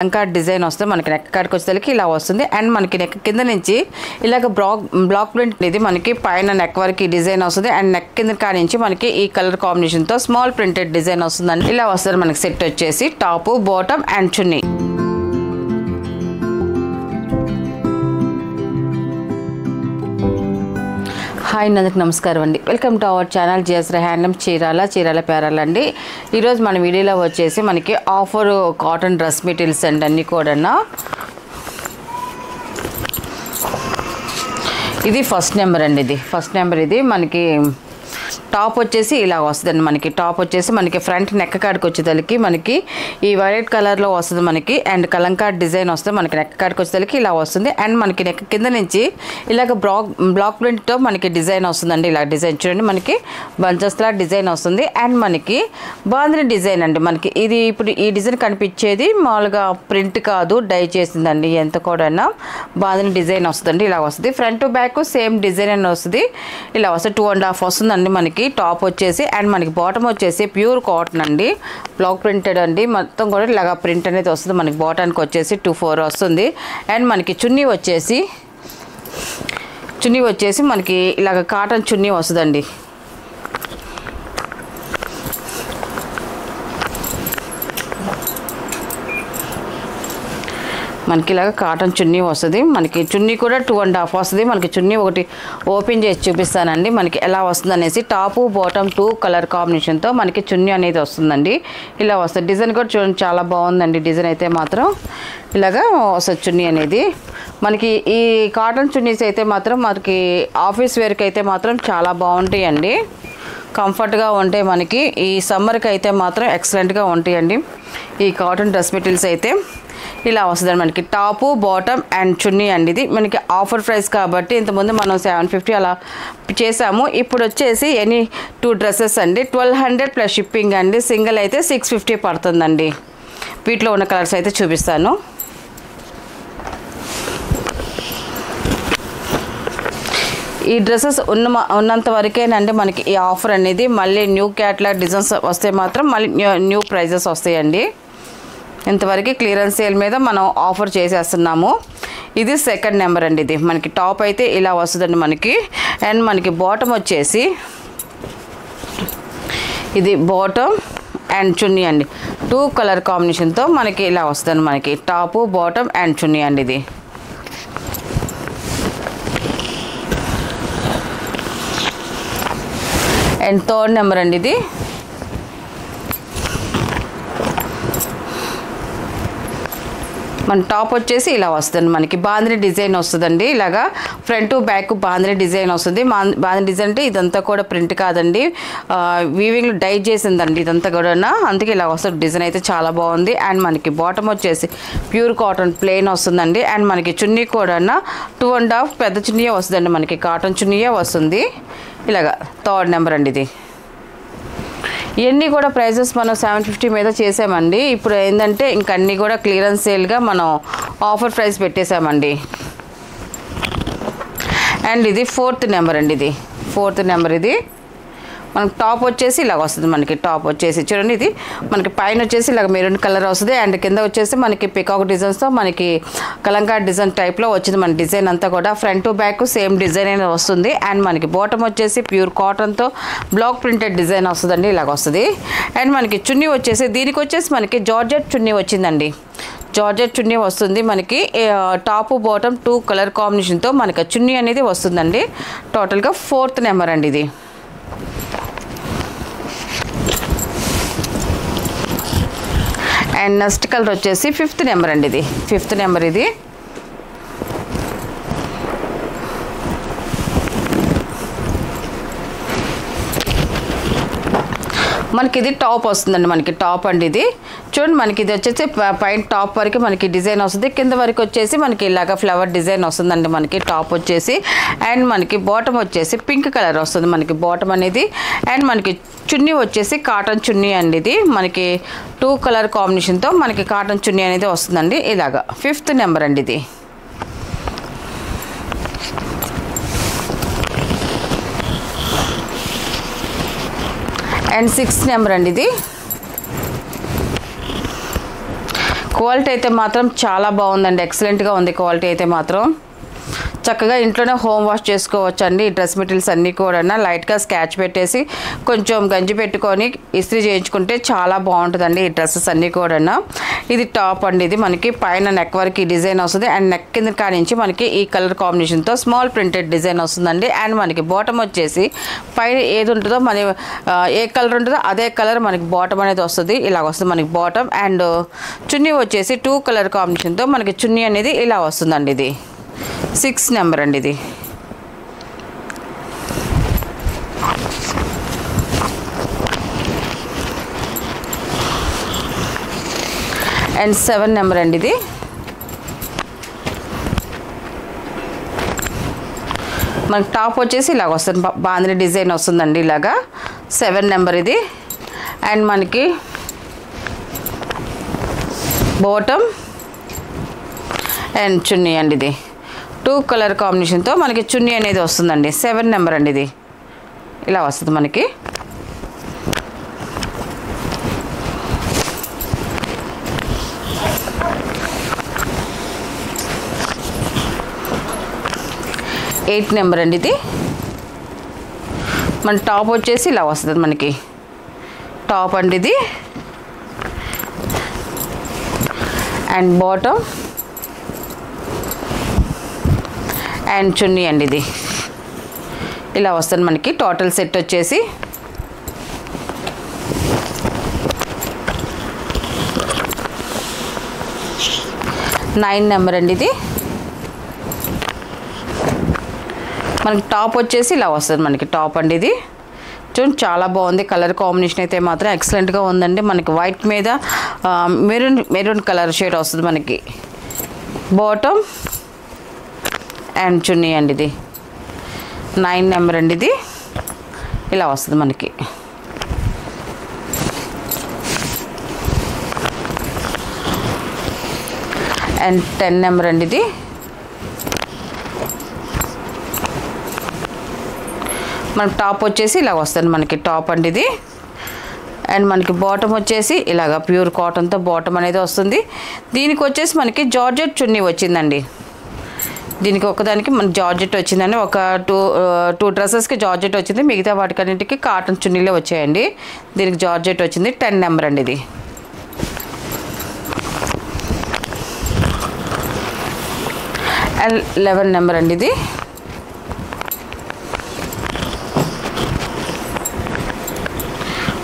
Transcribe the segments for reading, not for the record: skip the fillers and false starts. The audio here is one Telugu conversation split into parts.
అంకా డిజైన్ వస్తుంది మనకి నెక్ కాడికి వచ్చేసరికి ఇలా వస్తుంది అండ్ మనకి నెక్ కింద నుంచి ఇలాగ బ్లాక్ ప్రింట్ అనేది మనకి పైన నెక్ వరకు డిజైన్ వస్తుంది అండ్ నెక్ కింద కాడి నుంచి మనకి ఈ కలర్ కాంబినేషన్ తో స్మాల్ ప్రింటెడ్ డిజైన్ వస్తుందండి. ఇలా వస్తుంది మనకి సెట్ వచ్చేసి top bottom and chunni. Hi అందరికి నమస్కారం అండి. Welcome to our channel GS handloom Chirala Perala అండి. ఈరోజు మన వీడియోలో వచ్చేసి మనకి ఆఫర్ కాటన్ డ్రెస్ మెటీరియల్స్ అండి అన్నీ కూడా. ఇది ఫస్ట్ నెంబర్ అండి. ఇది ఫస్ట్ నెంబర్. ఇది మనకి టాప్ వచ్చేసి ఇలా వస్తుందండి. మనకి టాప్ వచ్చేసి మనకి ఫ్రంట్ నెక్ కాడికి వచ్చేసరికి మనకి ఈ వైలెట్ కలర్లో వస్తుంది మనకి అండ్ కలంకార్ డిజైన్ వస్తుంది మనకి నెక్ కాడికి వచ్చేసరికి ఇలా వస్తుంది అండ్ మనకి నెక్ కింద నుంచి ఇలాగ బ్లాక్ ప్రింట్తో మనకి డిజైన్ వస్తుందండి. ఇలా డిజైన్ చూడండి మనకి బంచెస్లా డిజైన్ వస్తుంది అండ్ మనకి బాందిని డిజైన్ అండి. మనకి ఇది ఇప్పుడు ఈ డిజైన్ కనిపించేది మామూలుగా ప్రింట్ కాదు, డై చేసిందండి. ఎంత కూడా బాందిని డిజైన్ వస్తుందండి. ఇలా వస్తుంది front to back same design అని వస్తుంది. ఇలా వస్తుంది 2.5 వస్తుందండి మనకి టాప్ వచ్చేసి అండ్ మనకి బాటమ్ వచ్చేసి ప్యూర్ కాటన్ అండి, బ్లాక్ ప్రింటెడ్ అండి. మొత్తం కూడా ఇలాగా ప్రింట్ అనేది వస్తుంది మనకి. బాటానికి వచ్చేసి 2/4 వస్తుంది అండ్ మనకి చున్నీ వచ్చేసి మనకి ఇలాగ కాటన్ చున్నీ వస్తుందండి. మనకి ఇలాగ కాటన్ చున్నీ వస్తుంది. మనకి చున్నీ కూడా 2.5 వస్తుంది. మనకి చున్నీ ఒకటి ఓపెన్ చేసి చూపిస్తానండి మనకి ఎలా వస్తుంది అనేసి. టాపు బాటమ్ 2 కలర్ కాంబినేషన్తో మనకి చున్నీ అనేది వస్తుందండి. ఇలా వస్తుంది. డిజైన్ కూడా చూడండి చాలా బాగుందండి. డిజైన్ అయితే మాత్రం ఇలాగా వస్తుంది చున్నీ అనేది. మనకి ఈ కాటన్ చున్నీస్ అయితే మాత్రం మనకి ఆఫీస్ వేర్కి అయితే మాత్రం చాలా బాగుంటాయండి, కంఫర్ట్గా ఉంటాయి. మనకి ఈ సమ్మర్కి అయితే మాత్రం ఎక్సలెంట్గా ఉంటాయండి ఈ కాటన్ డ్రెస్ మెటీరియల్స్ అయితే. ఇలా వస్తుందండి మనకి టాపు బాటమ్ అండ్ చున్నీ అండి. ఇది మనకి ఆఫర్ ప్రైస్ కాబట్టి ఇంతకుముందు మనం 750 అలా చేసాము. ఇప్పుడు వచ్చేసి ఎనీ 2 డ్రెస్సెస్ అండి 1200 ప్లస్ షిప్పింగ్ అండి. సింగిల్ అయితే 650 పడుతుందండి. వీటిలో ఉన్న కలర్స్ అయితే చూపిస్తాను. ఈ డ్రెస్సెస్ ఉన్నంత వరకేనండి మనకి ఈ ఆఫర్ అనేది. మళ్ళీ న్యూ క్యాటలాగ్ డిజైన్స్ వస్తే మాత్రం మళ్ళీ న్యూ ప్రైజెస్ వస్తాయండి. ఇంతవరకు క్లియరెన్స్ సేల్ మీద మనం ఆఫర్ చేసేస్తున్నాము. ఇది సెకండ్ నెంబర్ అండి. ఇది మనకి టాప్ అయితే ఇలా వస్తుందండి మనకి అండ్ మనకి బాటమ్ వచ్చేసి ఇది బాటమ్ అండ్ చున్నీ అండి. 2 కలర్ కాంబినేషన్తో మనకి ఇలా వస్తుంది మనకి టాపు బాటమ్ అండ్ చున్నీ అండి. ఇది అండ్ థర్డ్ నెంబర్ అండి. ఇది మన టాప్ వచ్చేసి ఇలా వస్తుంది మనకి బాందిని డిజైన్ వస్తుందండి. ఇలాగా front to back bandhani design వస్తుంది. బాందిని డిజైన్ అంటే ఇదంతా కూడా ప్రింట్ కాదండి, వీవింగ్లో డై చేసిందండి ఇదంతా కూడా. అందుకే ఇలా వస్తుంది. డిజైన్ అయితే చాలా బాగుంది అండ్ మనకి బాటమ్ వచ్చేసి ప్యూర్ కాటన్ ప్లెయిన్ వస్తుందండి అండ్ మనకి చున్నీ కూడా 2.5 పెద్ద చున్నీయే వస్తుందండి మనకి, కాటన్ చున్నీయే వస్తుంది. ఇలాగా థర్డ్ నెంబర్ అండి. ఇది ఇవన్నీ కూడా ప్రైజెస్ మనం 750 మీద చేసామండి. ఇప్పుడు ఏంటంటే ఇంక అన్నీ కూడా క్లియరెన్స్ సేల్గా మనం ఆఫర్ ప్రైస్ పెట్టేశామండి. అండ్ ఇది ఫోర్త్ నెంబర్ అండి. ఇది ఫోర్త్ నెంబర్. ఇది మనకి టాప్ వచ్చేసి ఇలాగ వస్తుంది మనకి. టాప్ వచ్చేసి చూడండి ఇది మనకి పైన వచ్చేసి ఇలాగ మెరూన్ కలర్ వస్తుంది అండ్ కింద వచ్చేసి మనకి పికాక్ డిజైన్స్తో మనకి కలంకార్ డిజైన్ టైప్లో వచ్చింది మన డిజైన్ అంతా కూడా. Front to back same design అనేది వస్తుంది అండ్ మనకి బాటమ్ వచ్చేసి ప్యూర్ కాటన్తో బ్లాక్ ప్రింటెడ్ డిజైన్ వస్తుందండి. ఇలాగ వస్తుంది అండ్ మనకి చున్నీ వచ్చేసి దీనికి వచ్చేసి మనకి జార్జెట్ చున్నీ వచ్చిందండి. జార్జెట్ చున్నీ వస్తుంది మనకి. టాపు బాటమ్ 2 కలర్ కాంబినేషన్తో మనకి చున్నీ అనేది వస్తుందండి. టోటల్గా ఫోర్త్ నెంబర్ అండి. ఇది అండ్ నెక్స్ట్ కలర్ వచ్చేసి 5th నెంబర్ అండి. ఇది 5th నెంబర్. ఇది మనకి ఇది టాప్ వస్తుందండి మనకి. టాప్ అండి. ఇది చూడండి మనకి ఇది వచ్చేసి పైన టాప్ వరకు మనకి డిజైన్ వస్తుంది, కింద వరకు వచ్చేసి మనకి ఇలాగ ఫ్లవర్ డిజైన్ వస్తుందండి మనకి టాప్ వచ్చేసి. అండ్ మనకి బాటమ్ వచ్చేసి పింక్ కలర్ వస్తుంది మనకి బాటమ్ అనేది అండ్ మనకి చున్నీ వచ్చేసి కాటన్ చున్నీ అండి. ఇది మనకి 2 కలర్ కాంబినేషన్తో మనకి కాటన్ చున్నీ అనేది వస్తుందండి. ఇలాగా 5th నెంబర్ అండి. ఇది అండ్ 6th నెంబర్ అండి. ఇది క్వాలిటీ అయితే మాత్రం చాలా బాగుందండి, ఎక్సలెంట్గా ఉంది క్వాలిటీ అయితే మాత్రం. చక్కగా ఇంట్లోనే హోమ్ వాష్ చేసుకోవచ్చు అండి. ఈ డ్రెస్ మెటీరియల్స్ అన్నీ కూడా లైట్గా స్కాచ్ పెట్టేసి కొంచెం గంజి పెట్టుకొని ఇస్త్రీ చేయించుకుంటే చాలా బాగుంటుందండి ఈ డ్రెస్సెస్ అన్నీ కూడా. ఇది టాప్ అండి, ఇది మనకి పైన నెక్ వరకు ఈ డిజైన్ వస్తుంది అండ్ నెక్ కింద కానించి మనకి ఈ కలర్ కాంబినేషన్తో స్మాల్ ప్రింటెడ్ డిజైన్ వస్తుందండి. అండ్ మనకి బాటమ్ వచ్చేసి పైన ఏది ఉంటుందో మన ఏ కలర్ ఉంటుందో అదే కలర్ మనకి బాటమ్ అనేది వస్తుంది. ఇలా వస్తుంది మనకి బాటమ్. అండ్ చున్నీ వచ్చేసి 2 కలర్ కాంబినేషన్తో మనకి చున్నీ అనేది ఇలా వస్తుందండి. ఇది 6 నెంబర్ అండి ఇది. అండ్ 7 నెంబర్ అండి ఇది. మనకి టాప్ వచ్చేసి ఇలాగ వస్తుంది, బాందిని డిజైన్ వస్తుందండి ఇలాగా. 7 నెంబర్ ఇది. అండ్ మనకి బాటమ్ అండ్ చున్నీ అండి ఇది 2 కలర్ కాంబినేషన్తో మనకి చున్నీ అనేది వస్తుందండి. 7 నెంబర్ అండి ఇది. ఇలా వస్తుంది మనకి. ఎయిట్ నెంబర్ అండి ఇది. మన టాప్ వచ్చేసి ఇలా వస్తుంది మనకి టాప్ అండి ఇది. అండ్ బాటమ్ అండ్ చున్నీ అండి ఇది. ఇలా వస్తుంది మనకి టోటల్ సెట్ వచ్చేసి. నైన్ నెంబర్ అండి ఇది. మనకి టాప్ వచ్చేసి ఇలా వస్తుంది మనకి టాప్ అండి ఇది. చూడండి చాలా బాగుంది, కలర్ కాంబినేషన్ అయితే మాత్రం ఎక్సలెంట్గా ఉందండి. మనకి వైట్ మీద మెరూన్ కలర్ షేడ్ వస్తుంది మనకి. బాటమ్ అండ్ చున్నీ అండి ఇది. 9 నెంబర్ అండి ఇది. ఇలా వస్తుంది మనకి. అండ్ 10 నెంబర్ అండి ఇది. మనకి టాప్ వచ్చేసి ఇలా వస్తుంది మనకి టాప్ అండి ఇది. అండ్ మనకి బాటమ్ వచ్చేసి ఇలాగ ప్యూర్ కాటన్తో బాటమ్ అనేది వస్తుంది. దీనికి వచ్చేసి మనకి జార్జెట్ చున్నీ వచ్చిందండి. దీనికి ఒకదానికి మన జార్జెట్ వచ్చిందండి. ఒక టూ డ్రెస్సెస్కి జార్జెట్ వచ్చింది, మిగతా వాటికన్నింటికి కాటన్ చున్నీలే వచ్చాయండి. దీనికి జార్జెట్ వచ్చింది. 10 నెంబర్ అండి ఇది. అండ్ 11 నెంబర్ అండి ఇది.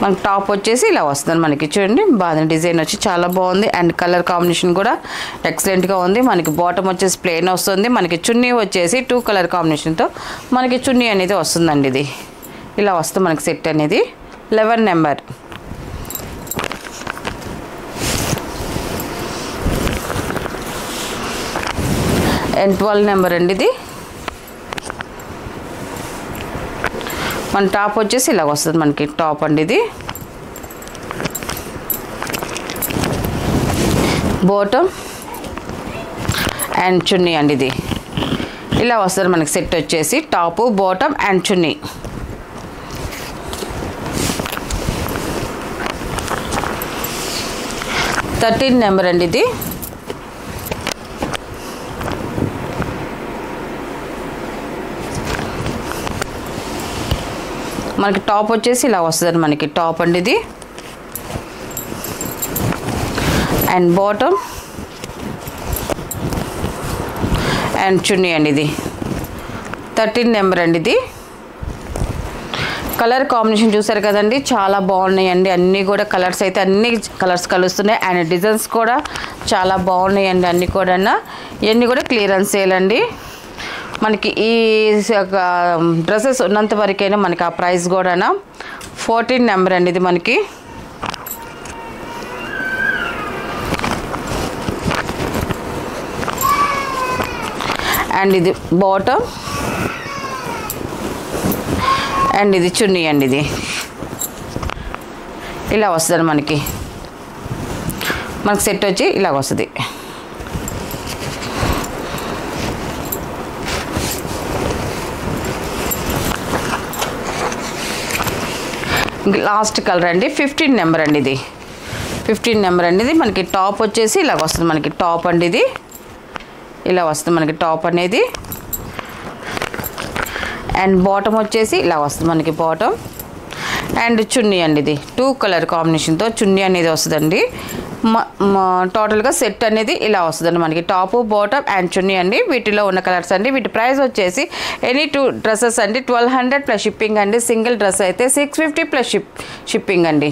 మనకి టాప్ వచ్చేసి ఇలా వస్తుంది మనకి. చూడండి బాగా డిజైన్ వచ్చి చాలా బాగుంది. అండ్ కలర్ కాంబినేషన్ కూడా ఎక్సలెంట్గా ఉంది. మనకి బాటమ్ వచ్చేసి ప్లెయిన్ వస్తుంది. మనకి చున్నీ వచ్చేసి 2 కలర్ కాంబినేషన్తో మనకి చున్నీ అనేది వస్తుందండి. ఇది ఇలా వస్తుంది మనకి సెట్ అనేది. 11 నెంబర్. అండ్ 12 నెంబర్ అండి ఇది. మన టాప్ వచ్చేసి ఇలా వస్తుంది మనకి టాప్ అండి ఇది. బాటమ్ అండ్ చున్నీ అండి ఇది. ఇలా వస్తుంది మనకి సెట్ వచ్చేసి top bottom and chunni. Thirteen number అండి ఇది. మనకి టాప్ వచ్చేసి ఇలా వస్తుంది మనకి టాప్ అండి ఇది. అండ్ బాటమ్ అండ్ చున్నీ అండి ఇది. 13 నెంబర్ అండి ఇది. కలర్ కాంబినేషన్ చూసారు కదండి, చాలా బాగున్నాయండి. అన్నీ కూడా కలర్స్ అయితే అన్ని కలర్స్ కలుస్తున్నాయి. అండ్ డిజైన్స్ కూడా చాలా బాగున్నాయండి. అన్నీ కూడా ఇవన్నీ కూడా క్లియరెన్స్ సేల్ అండి. మనకి ఈ డ్రెస్సెస్ ఉన్నంత వరకైనా మనకి ఆ ప్రైస్ కూడా 14 నెంబర్ అండి ఇది మనకి. అండ్ ఇది బాటమ్ అండ్ ఇది చున్నీ అండి ఇది. ఇలా వస్తుంది మనకి సెట్ వచ్చి ఇలాగ వస్తుంది. లాస్ట్ కలర్ అండి 15 నెంబర్ అండి ఇది. 15 నెంబర్ అండి. ఇది మనకి టాప్ వచ్చేసి ఇలా వస్తుంది. మనకి టాప్ అండి, ఇది ఇలా వస్తుంది మనకి టాప్ అనేది. అండ్ బాటమ్ వచ్చేసి ఇలా వస్తుంది మనకి బాటమ్. అండ్ చున్నీ అండి, ఇది 2 కలర్ కాంబినేషన్తో చున్నీ అనేది వస్తుందండి. టోటల్గా సెట్ అనేది ఇలా వస్తుందండి మనకి. టాపు బాటమ్ అండ్ చున్నీ అండి. వీటిలో ఉన్న కలర్స్ అండి. వీటి ప్రైస్ వచ్చేసి ఎనీ 2 డ్రెస్సెస్ అండి 1200 ప్లస్ షిప్పింగ్ అండి. సింగిల్ డ్రెస్ అయితే 650 ప్లస్ షిప్పింగ్ అండి.